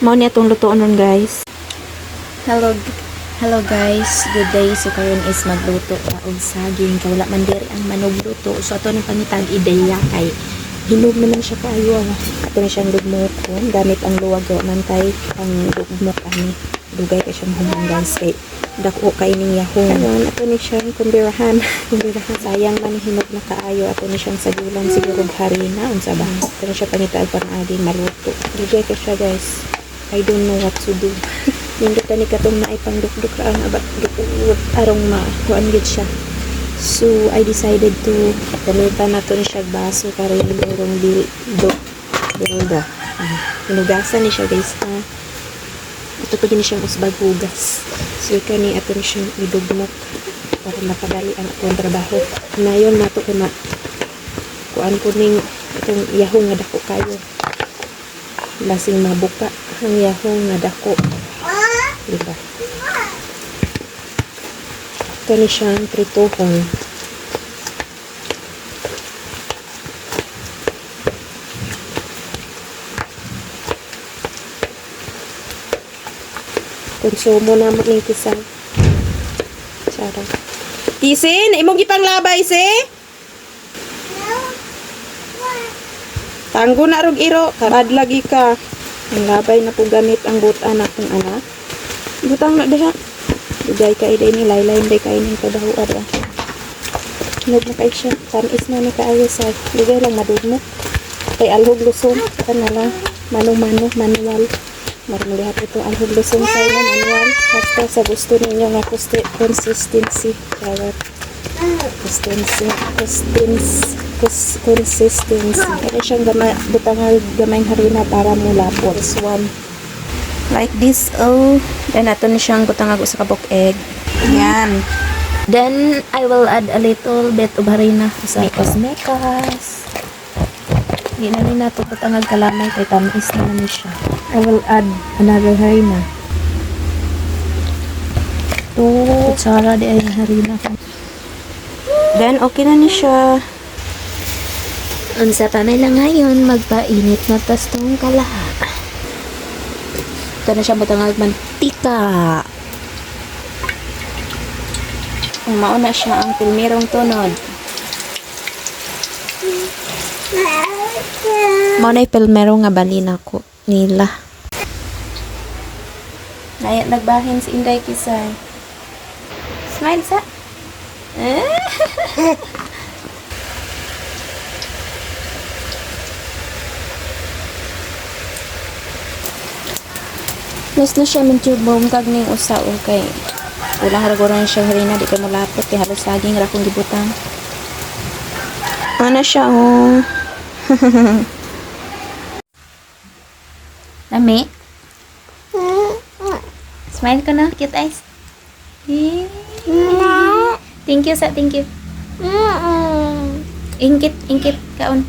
Mao niya tong lutoon nun, guys. Hello guys, good day. So karon is magluto pa og saging kay wala man diri ang manugluto. So ato ni pangitag ideya kay hinog naman siya kaayo. Ato ni siyang dugmokon gamit ang luwag man kay ang dugmok ani. Dugay kay siyang humong guys kay dako kay ning yahong. Karon ato ni siyang kumbirahan. Sayang man hinog na kaayo. Ato ni siyang sagulan siguro harina unsa ba. Ato ni siya pangitag para aging maluto. Dugay kay siya guys. I don't know what to do. Nindot ni katong na ipangdukduk ra ang abat dukot arong kuan gid siya. So I decided to gamitan nato ni siya baso karon merong bilda. Hinugasan ni siya guys ha. Ito pa gini siyang usbag hugas. So kani ato ni siyang idugmok para mapadali ang atong trabaho. Nayon nato ko na kuan ko ning itong yahong nga dako kayo. Lasing mabuka ang yahong nga dako. Diba? Kani siyang prituhon. Konsumo na mo ng kisang. Sarap. Kisin, imong gipang labay si? Tanggo na rog iro, karad lagi ka. Ang labay na po gamit ang butan akong anak. Butang na diha. Dugay kay day ni laylay day kay ning kadahuad ah. Hinog na kay siya. Tamis na ni kaayo sa dugay lang madugmo. Kay alhog lusong kana lang manong manual. Marmalihat ito alhog lusong sa inyo manual. Basta sa gusto ninyo nga consistency. Kaya consistency. Kaya siyang butangal gamay harina para mulapot. One. Like this, oh. Then, ato na siyang butangag sa kabok egg. Yan. Then, I will add a little bit of harina sa mekas. Hindi na rin nato butangag kalamay kay tamis naman siya. I will add another harina. 2 kutsara di ay harina. Then, okay na ni siya. Unsa pa may lang ngayon, magpainit na tas tong kalaha. Ito na siya butangag mantika. Kung mauna siya ang pilmerong tunod. Mauna yung pilmerong nga balina ko nila. Ngayon nagbahin si Inday Kisay. Smile sa. Nes na siya mintubong kag ning usa o kay ulang ragora na siya harina di kay malapot kay halos saging ra kong gibutang. Ano siya oh. Lami. Smile ka na, cute eyes. Thank you sa thank you. Ingkit kaon.